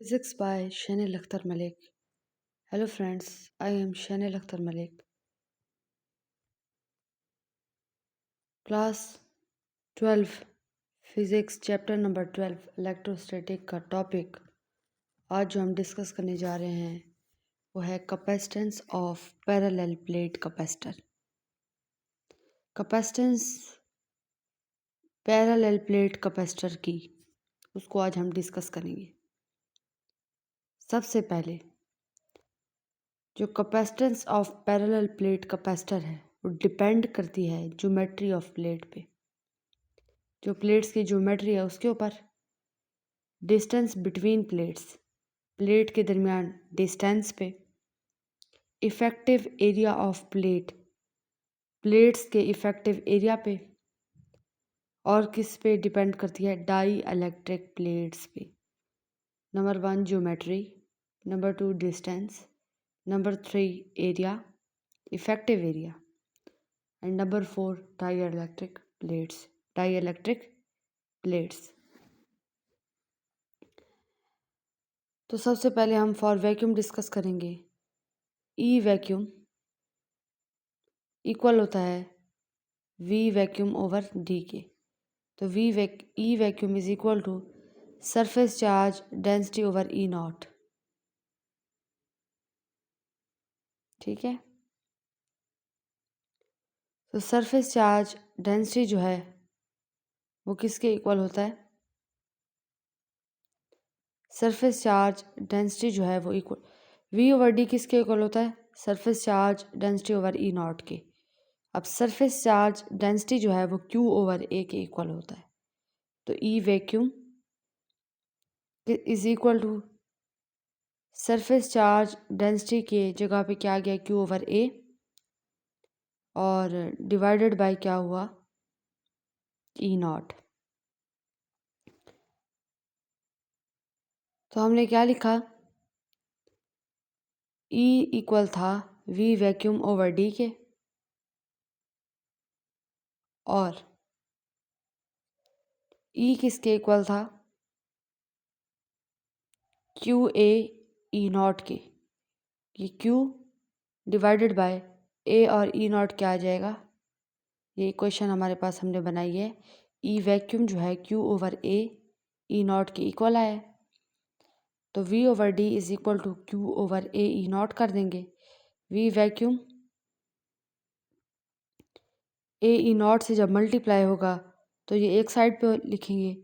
Physics by Shanil Akhtar Malik. Hello friends, I am Shanil Akhtar Malik. Class 12 Physics Chapter number 12 electrostatic का topic आज जो हम discuss करने जा रहे हैं वो है capacitance of parallel plate capacitor. Capacitance parallel plate capacitor की उसको आज हम डिस्कस करेंगे। सबसे पहले जो capacitance of parallel plate capacitor है वो डिपेंड करती है ज्योमेट्री ऑफ प्लेट पे, जो प्लेट्स की ज्योमेट्री है उसके ऊपर, डिस्टेंस बिटवीन प्लेट्स, प्लेट के दरमियान डिस्टेंस पे, effective area of plate, plates के इफ़ेक्टिव एरिया पे, और किस पे डिपेंड करती है, डाई इलेक्ट्रिक प्लेट्स पे। Number 1 geometry, number 2 distance, number 3 area, effective area, and number 4 dielectric plates. तो सबसे पहले हम फॉर वैक्यूम डिस्कस करेंगे। ई वैक्यूम इक्वल होता है वी वैक्यूम ओवर डी के। तो E vacuum is equal to surface charge density over E nought. ठीक है, तो सरफेस चार्ज डेंसिटी जो है वो किसके इक्वल होता है, सरफेस चार्ज डेंसिटी जो है वो इक्वल वी ओवर डी किसके इक्वल होता है, surface charge density over E not के। अब सरफेस चार्ज डेंसिटी जो है वो क्यू ओवर ए के इक्वल होता है। तो E vacuum is equal to surface charge density के जगह पे क्या आ गया, क्यू ओवर ए, और डिवाइडेड बाय क्या हुआ, ई नॉट। तो हमने क्या लिखा, ई इक्वल था वी वैक्यूम ओवर डी के, और ई किसके इक्वल था, क्यू ए ई नॉट के। ये क्यू डिवाइडेड बाय ए और ई नॉट क्या आ जाएगा, ये इक्वेशन हमारे पास हमने बनाई है। ई वैक्यूम जो है Q over A E not के इक्वल आया है, तो V over D is equal to Q over A E naught कर देंगे। V vacuum A E not से जब मल्टीप्लाई होगा तो ये एक साइड पे लिखेंगे,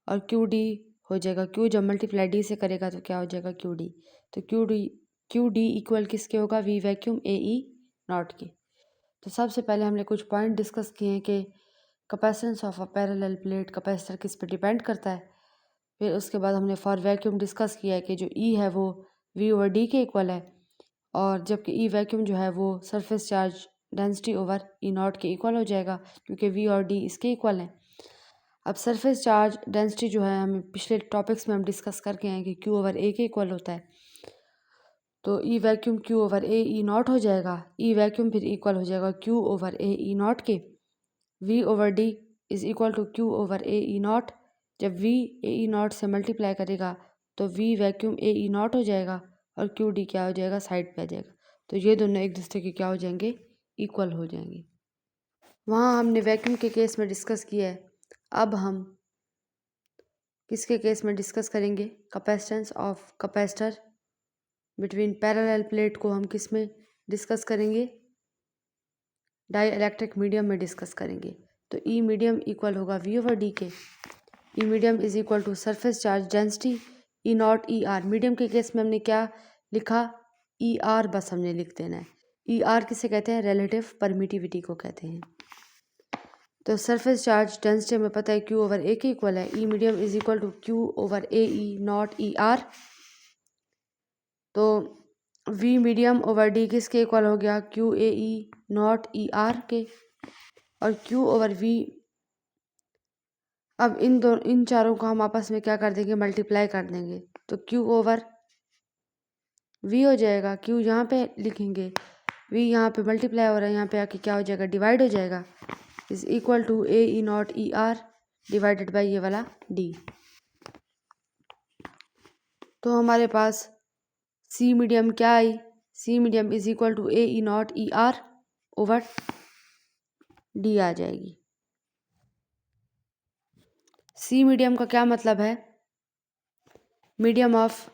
और क्यू डी हो जाएगा, क्यू जब मल्टीप्लाई डी से करेगा तो क्या हो जाएगा, क्यू डी। तो क्यू डी इक्वल किसके होगा, V vacuum A E not के। तो सबसे पहले हमने कुछ पॉइंट डिस्कस किए हैं कि capacitance of a parallel plate capacitor किस पे डिपेंड करता है। फिर उसके बाद हमने फॉर वैक्यूम डिस्कस किया है कि जो ई है वो वी ओवर डी के इक्वल है, और जबकि ई वैक्यूम जो है वो surface charge density over E not के इक्वल हो जाएगा, क्योंकि वी और डी इसके इक्वल हैं। अब सरफेस चार्ज डेंसिटी जो है हमें पिछले टॉपिक्स में हम डिस्कस करके आए कि क्यू ओवर ए के इक्वल होता है। तो E vacuum Q over A E nought हो जाएगा, ई वैक्यूम फिर इक्वल हो जाएगा Q over A E not के। V over D is equal to Q over A E nought, जब वी ए ई नॉट से मल्टीप्लाई करेगा तो V vacuum A E nought हो जाएगा, और क्यू डी क्या हो जाएगा, साइड पे आ जाएगा। तो ये दोनों एक दूसरे के क्या हो जाएंगे, इक्वल हो जाएंगे। वहाँ हमने वैक्यूम के केस में डिस्कस किया है। अब हम किसके केस में डिस्कस करेंगे, capacitance of capacitor between parallel plate को हम किस में डिस्कस करेंगे, डाई इलेक्ट्रिक मीडियम में डिस्कस करेंगे। तो ई मीडियम इक्वल होगा वी ओवर डी के। E medium is equal to surface charge density E nought E R. Medium के केस में हमने क्या लिखा, ई आर बस हमने लिख देना है। ई आर किसे कहते हैं, रिलेटिव परमिटिविटी को कहते हैं। तो सरफेस चार्ज डेंसिटी हमें पता है क्यू ओवर ए के इक्वल है। E medium is equal to Q over A E nought E R. तो वी मीडियम ओवर डी किसके इक्वल हो गया, Q A E nought E R के, और क्यू ओवर वी। अब इन चारों को हम आपस में क्या कर देंगे, मल्टीप्लाई कर देंगे, तो क्यू ओवर वी हो जाएगा। क्यू यहाँ पे लिखेंगे, वी यहाँ पे मल्टीप्लाई हो रहा है, यहाँ पे आके क्या हो जाएगा, डिवाइड हो जाएगा, is equal to A E nought E R divided by ये वाला डी। तो हमारे पास सी मीडियम क्या आई, C medium is equal to A E nought E R over D आ जाएगी। सी मीडियम का क्या मतलब है, मीडियम ऑफ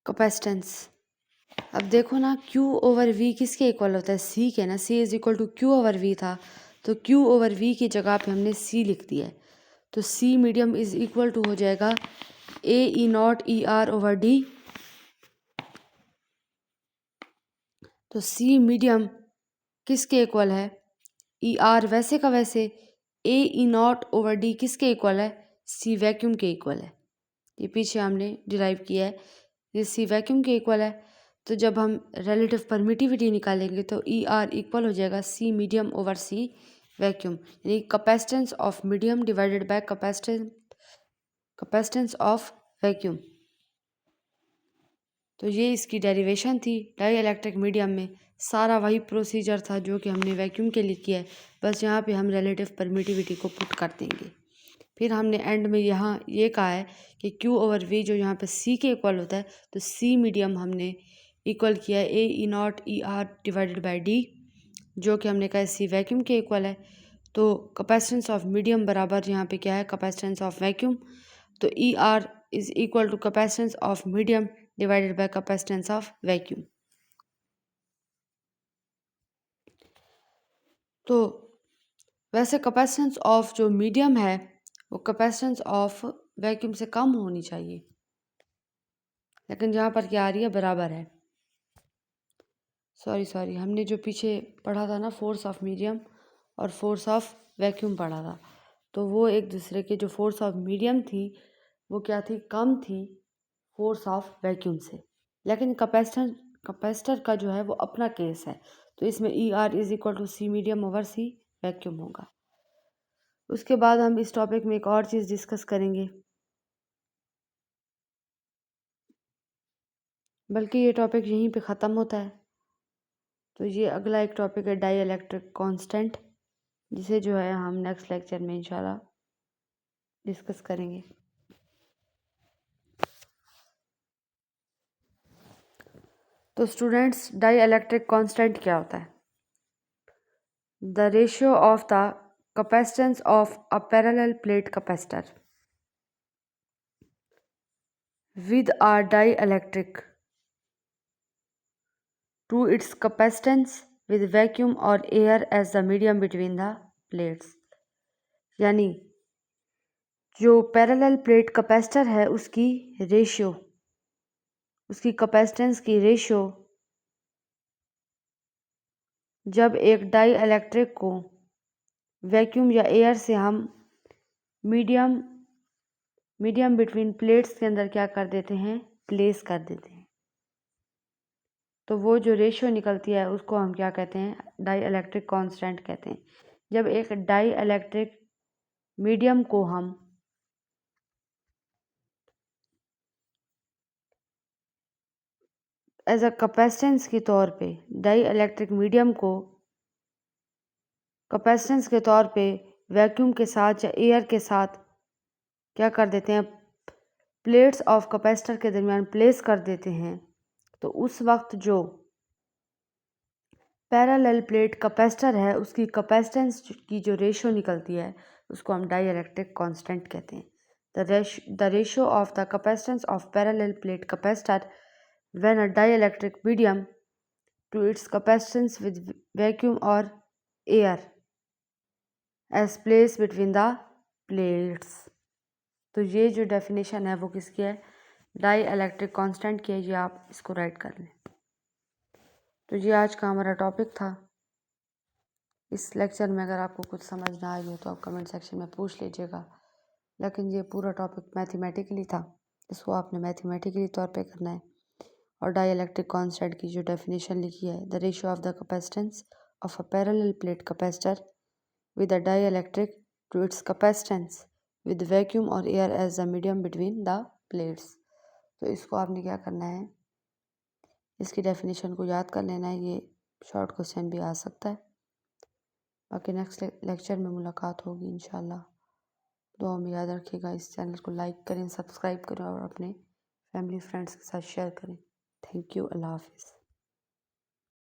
कैपेसिटेंस। अब देखो ना Q ओवर V किसके इक्वल होता है, C के ना, C is equal to Q over V था, तो Q ओवर V की जगह पे हमने C लिख दिया है, तो C medium is equal to हो जाएगा A E nought E R over D. तो C मीडियम किसके इक्वल है, ई आर वैसे का वैसे, A E nought over D किसके इक्वल है, सी वैक्यूम के इक्वल है। ये पीछे हमने डिराइव किया है, ये सी वैक्यूम के इक्वल है। तो जब हम रिलेटिव परमिटिविटी निकालेंगे तो ई आर इक्वल हो जाएगा सी मीडियम ओवर सी वैक्यूम, यानी capacitance of medium divided by capacitance of vacuum. तो ये इसकी डेरिवेशन थी। डाई इलेक्ट्रिक मीडियम में सारा वही प्रोसीजर था जो कि हमने वैक्यूम के लिए किया है, बस यहाँ पे हम रिलेटिव परमिटिविटी को पुट कर देंगे। फिर हमने एंड में यहाँ ये कहा है कि Q ओवर V जो यहाँ पे C के इक्वल होता है, तो C मीडियम हमने इक्वल किया है A E nought E R divided by D, जो कि हमने कहा C वैक्यूम के इक्वल है। तो कैपेसिटेंस ऑफ मीडियम बराबर यहाँ पे क्या है, कैपेसिटेंस ऑफ वैक्यूम। तो E R is equal to capacitance of medium divided by capacitance of vacuum. तो वैसे कैपेसिटेंस ऑफ जो मीडियम है वो कैपेसिटेंस ऑफ वैक्यूम से कम होनी चाहिए, लेकिन यहाँ पर क्या आ रही है, बराबर है। सॉरी हमने जो पीछे पढ़ा था ना, फोर्स ऑफ मीडियम और फोर्स ऑफ वैक्यूम पढ़ा था, तो वो एक दूसरे के, जो फोर्स ऑफ मीडियम थी वो क्या थी, कम थी फोर्स ऑफ वैक्यूम से। लेकिन कैपेसिटर का जो है वो अपना केस है, तो इसमें E R is equal to C medium over C vacuum होगा। उसके बाद हम इस टॉपिक में एक और चीज़ डिस्कस करेंगे, बल्कि ये टॉपिक यहीं पे ख़त्म होता है। तो ये अगला एक टॉपिक है डाई इलेक्ट्रिक कॉन्स्टेंट, जिसे जो है हम नेक्स्ट लेक्चर में इंशाल्लाह डिस्कस करेंगे। तो स्टूडेंट्स, डाई इलेक्ट्रिक कॉन्स्टेंट क्या होता है, the ratio of the capacitance of a parallel plate capacitor with a dielectric to its capacitance with vacuum or air as the medium between the plates। यानी जो parallel plate capacitor है उसकी ratio, उसकी capacitance की ratio जब एक die electric को vacuum या एयर से हम मीडियम बिटवीन प्लेट्स के अंदर क्या कर देते हैं, प्लेस कर देते हैं, तो वो जो रेशियो निकलती है उसको हम क्या कहते हैं, डाई इलेक्ट्रिक कांस्टेंट कहते हैं। जब एक डाई इलेक्ट्रिक मीडियम को हम एज अ कैपेसिटेंस के तौर पे, डाई इलेक्ट्रिक मीडियम को कैपेसिटेंस के तौर पे वैक्यूम के साथ या एयर के साथ क्या कर देते हैं, प्लेट्स ऑफ कैपेसिटर के दरमियान प्लेस कर देते हैं, तो उस वक्त जो पैरेलल प्लेट कैपेसिटर है उसकी कैपेसिटेंस की जो रेशियो निकलती है उसको हम डाई इलेक्ट्रिक कॉन्स्टेंट कहते हैं। The ratio of the capacitance of parallel plate capacitor when a dielectric medium to its capacitance with vacuum और air as place between the plates. तो ये जो डेफिनेशन है वो किसकी है, डाई इलेक्ट्रिक कांस्टेंट की है, ये आप इसको राइट कर लें। तो ये आज का हमारा टॉपिक था। इस लेक्चर में अगर आपको कुछ समझ ना आई हो तो आप कमेंट सेक्शन में पूछ लीजिएगा, लेकिन ये पूरा टॉपिक मैथमेटिकली था, इसको आपने मैथमेटिकली तौर पे करना है। और डाई इलेक्ट्रिक कांस्टेंट की जो डेफिनेशन लिखी है, the ratio of the capacitance of a parallel plate capacitor with a dielectric to its capacitance with vacuum और air as the medium between the plates. तो इसको आपने क्या करना है, इसकी डेफिनेशन को याद कर लेना है, ये शॉर्ट क्वेश्चन भी आ सकता है। बाकी नेक्स्ट लेक्चर में मुलाकात होगी इंशाल्लाह। दुआ में याद रखिएगा। इस चैनल को लाइक करें, सब्सक्राइब करें और अपने फैमिली फ्रेंड्स के साथ शेयर करें। Thank you. अल्लाह हाफिज़।